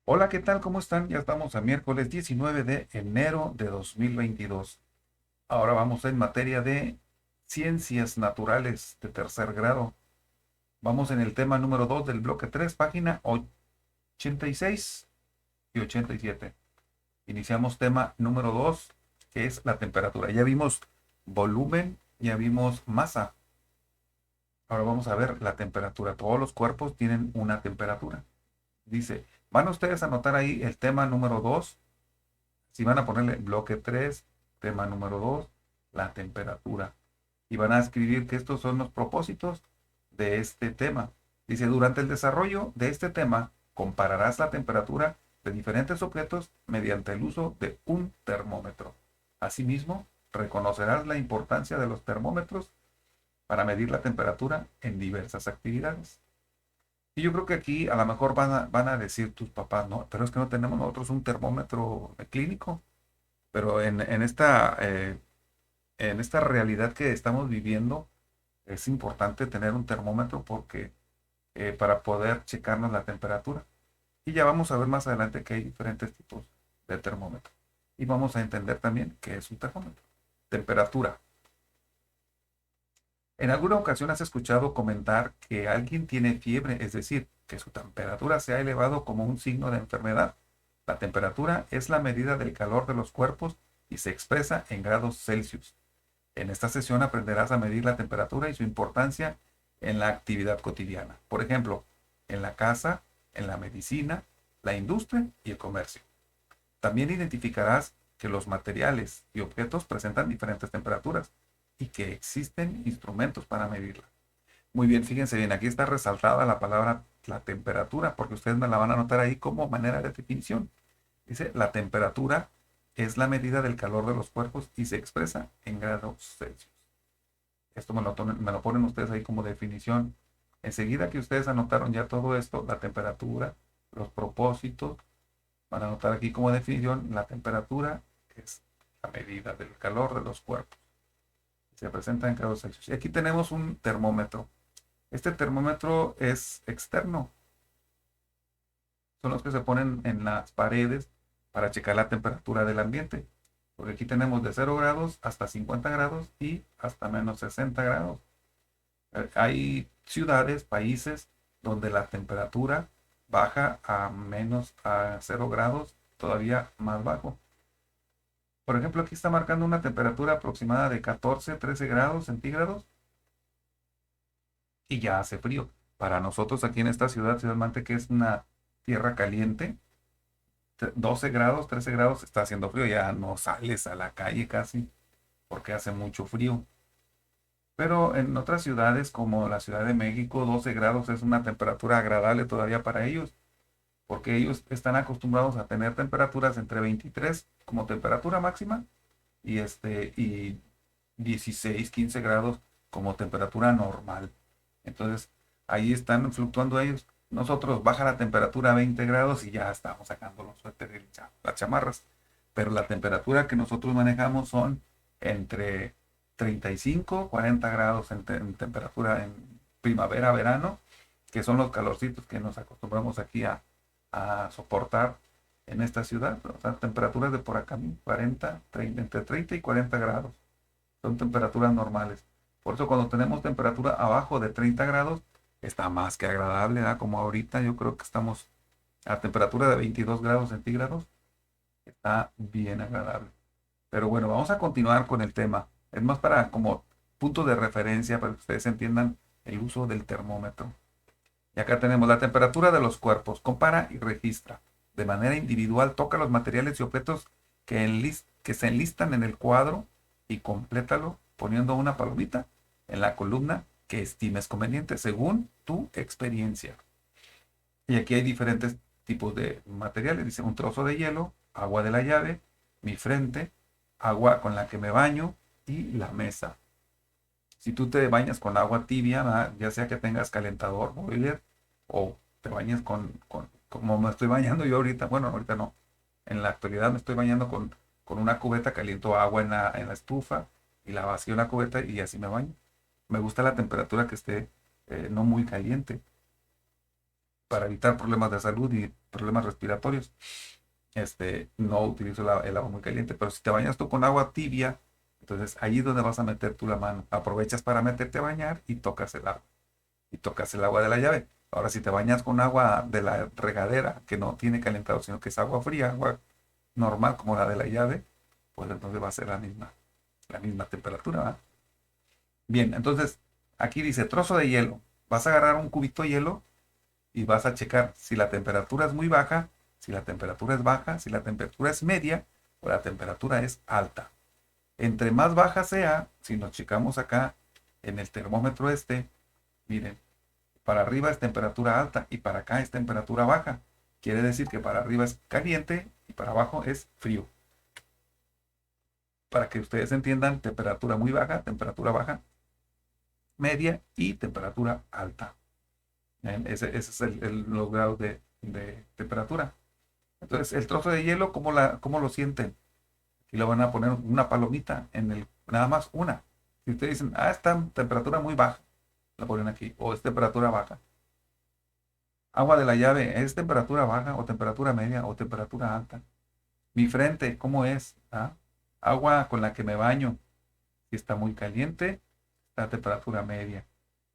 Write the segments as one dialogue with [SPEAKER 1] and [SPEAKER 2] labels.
[SPEAKER 1] Hola, ¿qué tal? ¿Cómo están? Ya estamos a miércoles 19 de enero de 2022. Ahora vamos en materia de ciencias naturales de tercer grado. Vamos en el tema número 2 del bloque 3, página 86 y 87. Iniciamos tema número 2, que es la temperatura. Ya vimos volumen, ya vimos masa. Ahora vamos a ver la temperatura. Todos los cuerpos tienen una temperatura. Dice, van ustedes a anotar ahí el tema número 2. Si van a ponerle bloque 3, tema número 2, la temperatura. Y van a escribir que estos son los propósitos de este tema. Dice, durante el desarrollo de este tema, compararás la temperatura de diferentes objetos mediante el uso de un termómetro. Asimismo, reconocerás la importancia de los termómetros para medir la temperatura en diversas actividades. Y yo creo que aquí a lo mejor van a decir tus papás, no, pero es que no tenemos nosotros un termómetro clínico. Pero en esta realidad que estamos viviendo, es importante tener un termómetro porque para poder checarnos la temperatura. Y ya vamos a ver más adelante que hay diferentes tipos de termómetro. Y vamos a entender también qué es un termómetro. Temperatura. En alguna ocasión has escuchado comentar que alguien tiene fiebre, es decir, que su temperatura se ha elevado como un signo de enfermedad. La temperatura es la medida del calor de los cuerpos y se expresa en grados Celsius. En esta sesión aprenderás a medir la temperatura y su importancia en la actividad cotidiana. Por ejemplo, en la casa, en la medicina, la industria y el comercio. También identificarás que los materiales y objetos presentan diferentes temperaturas y que existen instrumentos para medirla. Muy bien, fíjense bien, aquí está resaltada la palabra la temperatura, porque ustedes me la van a anotar ahí como manera de definición. Dice, la temperatura es la medida del calor de los cuerpos y se expresa en grados Celsius. Esto me lo ponen ustedes ahí como definición. Enseguida que ustedes anotaron ya todo esto, la temperatura, los propósitos, van a anotar aquí como definición, la temperatura es la medida del calor de los cuerpos. Se presenta en grados Celsius. Y aquí tenemos un termómetro. Este termómetro es externo. Son los que se ponen en las paredes para checar la temperatura del ambiente. Porque aquí tenemos de 0 grados hasta 50 grados y hasta menos 60 grados. Hay ciudades, países donde la temperatura baja a 0 grados, todavía más bajo. Por ejemplo, aquí está marcando una temperatura aproximada de 14, 13 grados centígrados y ya hace frío. Para nosotros aquí en esta ciudad, Ciudad Mante, que es una tierra caliente, 12 grados, 13 grados, está haciendo frío, ya no sales a la calle casi porque hace mucho frío. Pero en otras ciudades como la Ciudad de México, 12 grados es una temperatura agradable todavía para ellos, porque ellos están acostumbrados a tener temperaturas entre 23 como temperatura máxima y 16, 15 grados como temperatura normal. Entonces, ahí están fluctuando ellos. Nosotros baja la temperatura a 20 grados y ya estamos sacando los suéteres, las chamarras. Pero la temperatura que nosotros manejamos son entre 35, 40 grados en temperatura en primavera, verano, que son los calorcitos que nos acostumbramos aquí a soportar en esta ciudad. O sea, temperaturas de por acá, 40, 30, entre 30 y 40 grados. Son temperaturas normales. Por eso cuando tenemos temperatura abajo de 30 grados, está más que agradable, ¿verdad? Como ahorita yo creo que estamos a temperatura de 22 grados centígrados, está bien agradable. Pero bueno, vamos a continuar con el tema. Es más para como punto de referencia para que ustedes entiendan el uso del termómetro. Y acá tenemos la temperatura de los cuerpos. Compara y registra. De manera individual, toca los materiales y objetos que se enlistan en el cuadro y complétalo poniendo una palomita en la columna que estimes conveniente según tu experiencia. Y aquí hay diferentes tipos de materiales. Dice un trozo de hielo, agua de la llave, mi frente, agua con la que me baño y la mesa. Si tú te bañas con agua tibia, ¿verdad? Ya sea que tengas calentador, boiler, o te bañes como me estoy bañando yo ahorita, bueno, ahorita no, en la actualidad me estoy bañando con una cubeta, caliento agua en la estufa y la vacío en la cubeta y así me baño. Me gusta la temperatura que esté no muy caliente para evitar problemas de salud problemas respiratorios, no utilizo el agua muy caliente, pero si te bañas tú con agua tibia, entonces ahí es donde vas a meter tú la mano. Aprovechas para meterte a bañar y tocas el agua. Y tocas el agua de la llave. Ahora, si te bañas con agua de la regadera, que no tiene calentado, sino que es agua fría, agua normal como la de la llave, pues entonces va a ser la misma temperatura, ¿verdad? Bien, entonces aquí dice trozo de hielo. Vas a agarrar un cubito de hielo y vas a checar si la temperatura es muy baja, si la temperatura es baja, si la temperatura es media o la temperatura es alta. Entre más baja sea, si nos checamos acá en el termómetro miren, para arriba es temperatura alta y para acá es temperatura baja. Quiere decir que para arriba es caliente y para abajo es frío. Para que ustedes entiendan, temperatura muy baja, temperatura baja, media y temperatura alta. Ese es los grados de temperatura. Entonces, el trozo de hielo, ¿cómo lo sienten? Y le van a poner una palomita nada más una. Si ustedes dicen, está en temperatura muy baja, la ponen aquí, o es temperatura baja. Agua de la llave, ¿es temperatura baja o temperatura media o temperatura alta? Mi frente, ¿cómo es? Agua con la que me baño, si está muy caliente, está a temperatura media.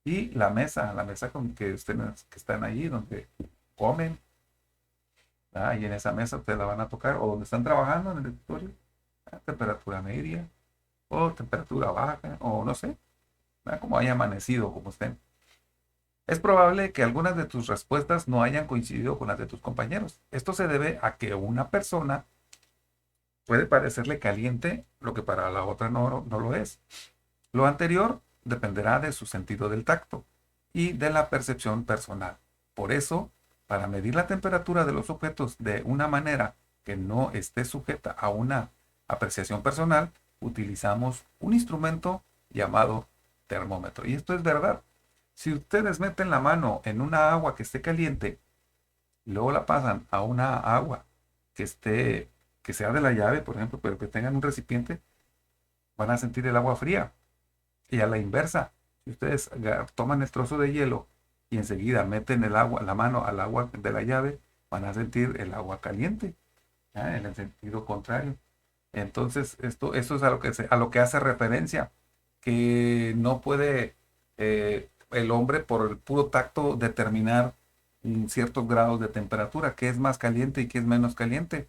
[SPEAKER 1] Y la mesa con que están allí, donde comen, y en esa mesa ustedes la van a tocar, o donde están trabajando en el escritorio, a temperatura media, o temperatura baja, o no sé, como haya amanecido, como estén. Es probable que algunas de tus respuestas no hayan coincidido con las de tus compañeros. Esto se debe a que una persona puede parecerle caliente lo que para la otra no lo es. Lo anterior dependerá de su sentido del tacto y de la percepción personal. Por eso, para medir la temperatura de los objetos de una manera que no esté sujeta a una apreciación personal, utilizamos un instrumento llamado termómetro. Y esto es verdad. Si ustedes meten la mano en una agua que esté caliente y luego la pasan a una agua que sea de la llave, por ejemplo, pero que tengan un recipiente, van a sentir el agua fría. Y a la inversa, si ustedes toman el trozo de hielo y enseguida meten la mano al agua de la llave, van a sentir el agua caliente, en el sentido contrario. Entonces, eso es a lo que hace referencia, que no puede el hombre por el puro tacto determinar ciertos grados de temperatura, qué es más caliente y qué es menos caliente.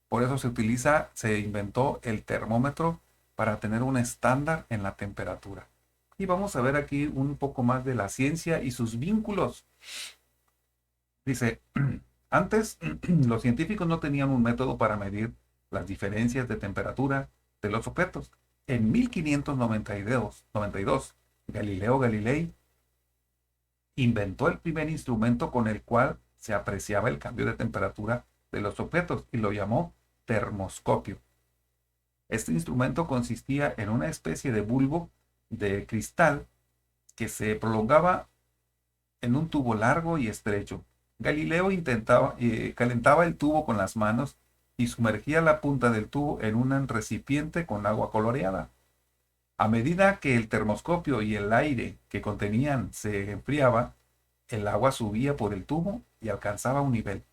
[SPEAKER 1] Por eso se inventó el termómetro para tener un estándar en la temperatura. Y vamos a ver aquí un poco más de la ciencia y sus vínculos. Dice, antes los científicos no tenían un método para medir las diferencias de temperatura de los objetos. En 1592, Galileo Galilei inventó el primer instrumento con el cual se apreciaba el cambio de temperatura de los objetos y lo llamó termoscopio. Este instrumento consistía en una especie de bulbo de cristal que se prolongaba en un tubo largo y estrecho. Galileo calentaba el tubo con las manos y sumergía la punta del tubo en un recipiente con agua coloreada. A medida que el termoscopio y el aire que contenían se enfriaba, el agua subía por el tubo y alcanzaba un nivel.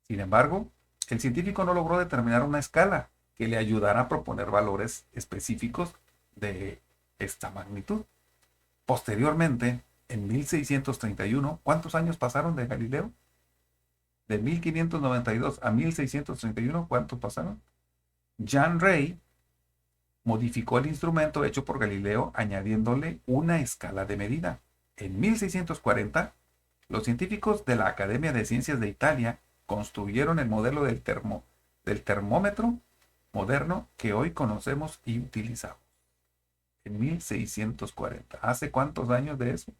[SPEAKER 1] Sin embargo, el científico no logró determinar una escala que le ayudara a proponer valores específicos de esta magnitud. Posteriormente, en 1631, ¿cuántos años pasaron de Galileo? De 1592 a 1631, ¿cuántos pasaron? Jean Rey modificó el instrumento hecho por Galileo añadiéndole una escala de medida. En 1640, los científicos de la Academia de Ciencias de Italia construyeron el modelo del termómetro moderno que hoy conocemos y utilizamos. En 1640. ¿Hace cuántos años de eso?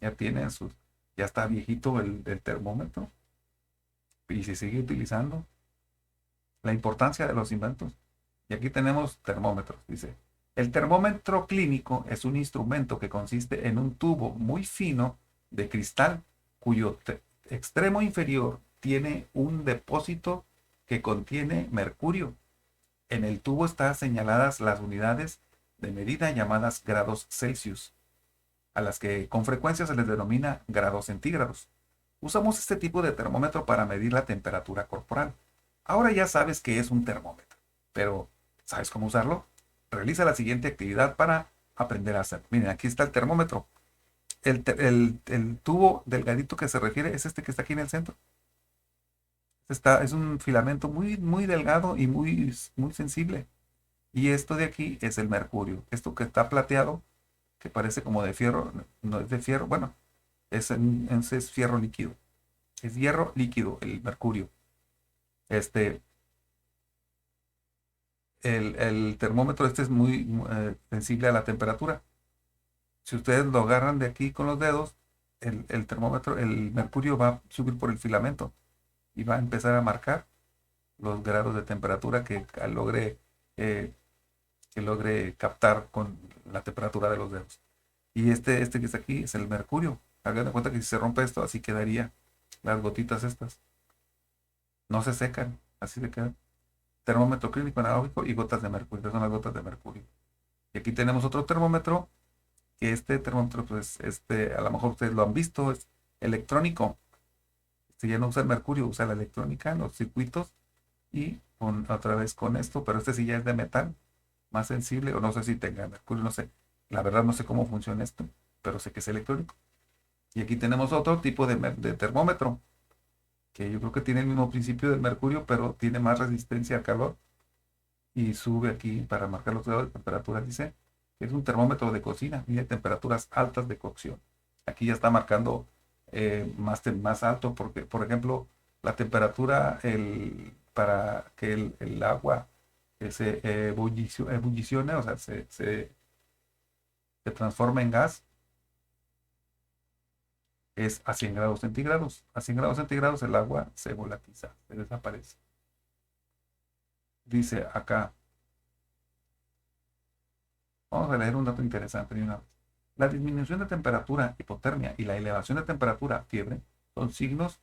[SPEAKER 1] Ya está viejito el termómetro y se sigue utilizando. La importancia de los inventos. Y aquí tenemos termómetros, dice. El termómetro clínico es un instrumento que consiste en un tubo muy fino de cristal cuyo extremo inferior tiene un depósito que contiene mercurio. En el tubo están señaladas las unidades de medida llamadas grados Celsius, a las que con frecuencia se les denomina grados centígrados. Usamos este tipo de termómetro para medir la temperatura corporal. Ahora ya sabes qué es un termómetro, pero ¿sabes cómo usarlo? Realiza la siguiente actividad para aprender a hacer. Miren, aquí está el termómetro. El tubo delgadito que se refiere es este que está aquí en el centro. Es un filamento muy, muy delgado y muy, muy sensible. Y esto de aquí es el mercurio. Esto que está plateado, que parece como de fierro, no es de fierro, bueno, es fierro líquido. Es hierro líquido, el mercurio. Este, el termómetro este es muy sensible a la temperatura. Si ustedes lo agarran de aquí con los dedos, el termómetro, el mercurio va a subir por el filamento y va a empezar a marcar los grados de temperatura eh, que logre captar con la temperatura de los dedos. Y este que está aquí es el mercurio. Hagan de cuenta que si se rompe esto, así quedaría las gotitas estas. No se secan, así se quedan. Termómetro clínico analógico y gotas de mercurio. Estas son las gotas de mercurio. Y aquí tenemos otro termómetro, que este termómetro, pues, a lo mejor ustedes lo han visto, es electrónico. Este ya no usa el mercurio, usa la electrónica en los circuitos y otra vez con esto, pero este sí ya es de metal, más sensible, o no sé si tenga mercurio, no sé. La verdad no sé cómo funciona esto, pero sé que es electrónico. Y aquí tenemos otro tipo de termómetro, que yo creo que tiene el mismo principio del mercurio, pero tiene más resistencia al calor y sube aquí para marcar los grados de temperatura, dice que es un termómetro de cocina, mide temperaturas altas de cocción. Aquí ya está marcando más alto, porque, por ejemplo, la temperatura para que el agua se ebullicione, o sea, se transforme en gas, es a 100 grados centígrados. A 100 grados centígrados el agua se volatiza, se desaparece. Dice acá, vamos a leer un dato interesante de una vez. La disminución de temperatura, hipotermia y la elevación de temperatura, fiebre, son signos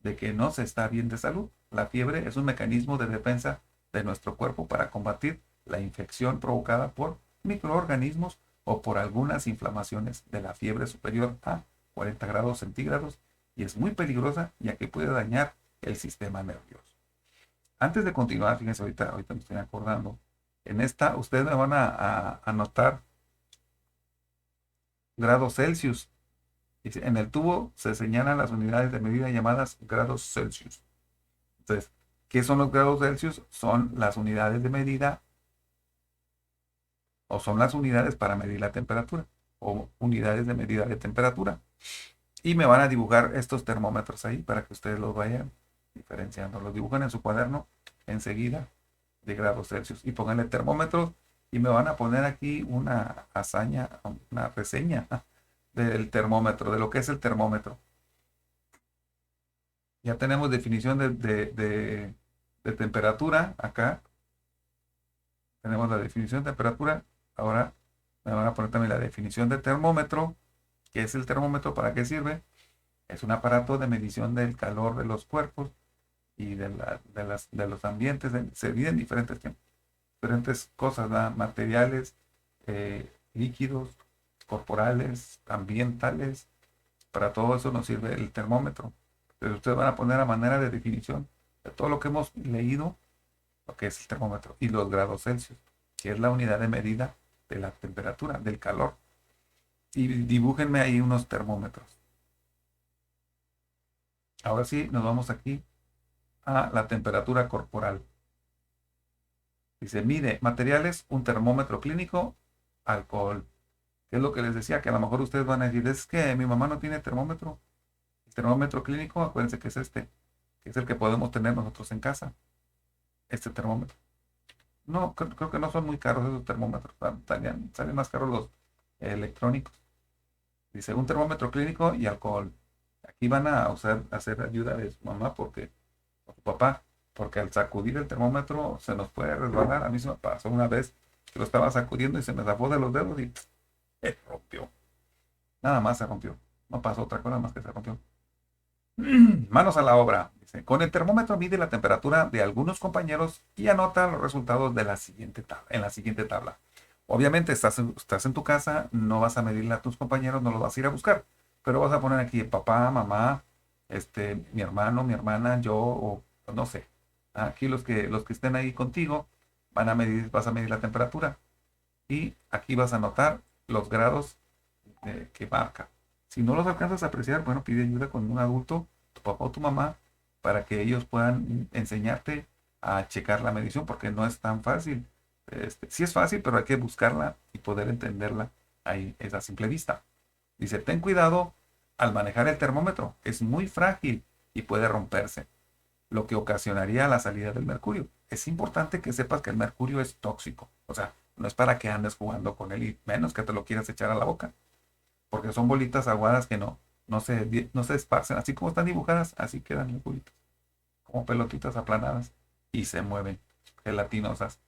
[SPEAKER 1] de que no se está bien de salud. La fiebre es un mecanismo de defensa de nuestro cuerpo para combatir la infección provocada por microorganismos o por algunas inflamaciones de la fiebre superior a 40 grados centígrados y es muy peligrosa ya que puede dañar el sistema nervioso. Antes de continuar, fíjense, ahorita me estoy acordando, en esta ustedes me van a anotar grados Celsius. Dice, en el tubo se señalan las unidades de medida llamadas grados Celsius. Entonces, ¿qué son los grados Celsius? Son las unidades de medida o son las unidades para medir la temperatura o unidades de medida de temperatura. Y me van a dibujar estos termómetros ahí para que ustedes los vayan diferenciando. Los dibujan en su cuaderno enseguida de grados Celsius y pónganle termómetros y me van a poner aquí una hazaña, una reseña del termómetro, de lo que es el termómetro. Ya tenemos definición de temperatura acá. Tenemos la definición de temperatura. Ahora me van a poner también la definición de termómetro. ¿Qué es el termómetro? ¿Para qué sirve? Es un aparato de medición del calor de los cuerpos y de los ambientes. Se miden diferentes cosas, ¿verdad? Materiales, líquidos, corporales, ambientales. Para todo eso nos sirve el termómetro. Pero ustedes van a poner a manera de definición de todo lo que hemos leído, lo que es el termómetro y los grados Celsius, que es la unidad de medida de la temperatura, del calor. Y dibújenme ahí unos termómetros. Ahora sí, nos vamos aquí a la temperatura corporal. Dice, mide materiales, un termómetro clínico, alcohol. ¿Qué es lo que les decía? Que a lo mejor ustedes van a decir, es que mi mamá no tiene termómetro. El termómetro clínico, acuérdense que es este, que es el que podemos tener nosotros en casa. Este termómetro. No, creo que no son muy caros esos termómetros. Salen más caros los electrónicos. Dice, un termómetro clínico y alcohol. Aquí van a hacer ayuda de su mamá o su papá, porque al sacudir el termómetro se nos puede resbalar. A mí se me pasó una vez que lo estaba sacudiendo y se me zafó de los dedos y se rompió. Nada más se rompió. No pasó otra cosa más que se rompió. Manos a la obra. Dice, con el termómetro mide la temperatura de algunos compañeros y anota los resultados de en la siguiente tabla. Obviamente estás en tu casa, no vas a medirle a tus compañeros, no los vas a ir a buscar, pero vas a poner aquí papá, mamá, mi hermano, mi hermana, yo, o no sé. Aquí los que estén ahí contigo vas a medir la temperatura y aquí vas a notar los grados que marca. Si no los alcanzas a apreciar, bueno, pide ayuda con un adulto, tu papá o tu mamá, para que ellos puedan enseñarte a checar la medición, porque no es tan fácil. Sí es fácil, pero hay que buscarla y poder entenderla ahí, es a simple vista. Dice, ten cuidado al manejar el termómetro, es muy frágil y puede romperse, lo que ocasionaría la salida del mercurio. Es importante que sepas que el mercurio es tóxico, o sea, no es para que andes jugando con él y menos que te lo quieras echar a la boca, porque son bolitas aguadas que no se esparcen, así como están dibujadas, así quedan las bolitas, como pelotitas aplanadas y se mueven, gelatinosas.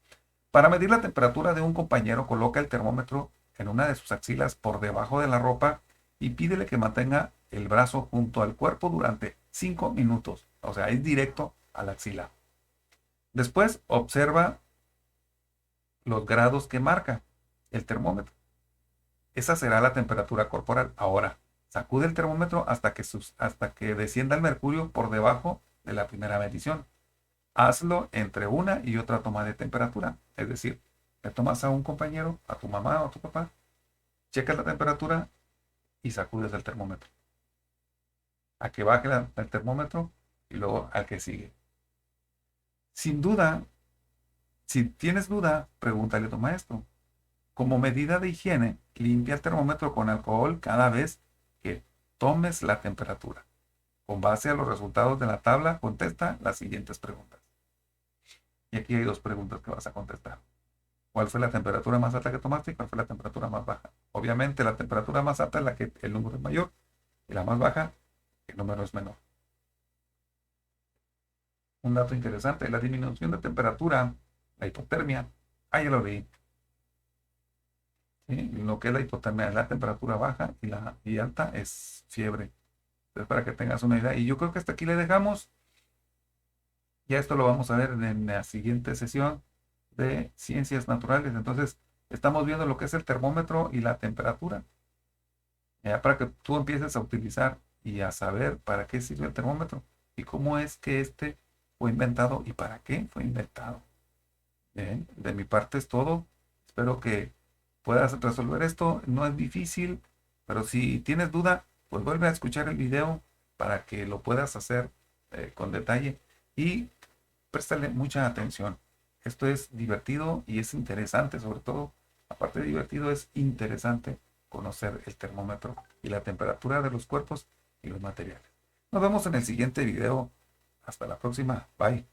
[SPEAKER 1] Para medir la temperatura de un compañero, coloca el termómetro en una de sus axilas por debajo de la ropa y pídele que mantenga el brazo junto al cuerpo durante 5 minutos, o sea, es directo a la axila. Después observa los grados que marca el termómetro. Esa será la temperatura corporal. Ahora, sacude el termómetro hasta que descienda el mercurio por debajo de la primera medición. Hazlo entre una y otra toma de temperatura. Es decir, le tomas a un compañero, a tu mamá o a tu papá, checas la temperatura y sacudes el termómetro. A que baje el termómetro y luego al que sigue. Sin duda, si tienes duda, pregúntale a tu maestro. Como medida de higiene, limpia el termómetro con alcohol cada vez que tomes la temperatura. Con base a los resultados de la tabla, contesta las siguientes preguntas. Y aquí hay dos preguntas que vas a contestar. ¿Cuál fue la temperatura más alta que tomaste y cuál fue la temperatura más baja? Obviamente la temperatura más alta es la que el número es mayor y la más baja, el número es menor. Un dato interesante, la disminución de temperatura, la hipotermia, ya lo leí. ¿Sí? Lo que es la hipotermia es la temperatura baja y alta es fiebre. Entonces, para que tengas una idea. Y yo creo que hasta aquí le dejamos. Ya esto lo vamos a ver en la siguiente sesión de ciencias naturales. Entonces, estamos viendo lo que es el termómetro y la temperatura. Ya para que tú empieces a utilizar y a saber para qué sirve el termómetro y cómo es que este fue inventado y para qué fue inventado. Bien, de mi parte es todo. Espero que puedas resolver esto. No es difícil, pero si tienes duda, pues vuelve a escuchar el video para que lo puedas hacer con detalle y préstale mucha atención. Esto es divertido y es interesante, sobre todo, aparte de divertido, es interesante conocer el termómetro y la temperatura de los cuerpos y los materiales. Nos vemos en el siguiente video. Hasta la próxima. Bye.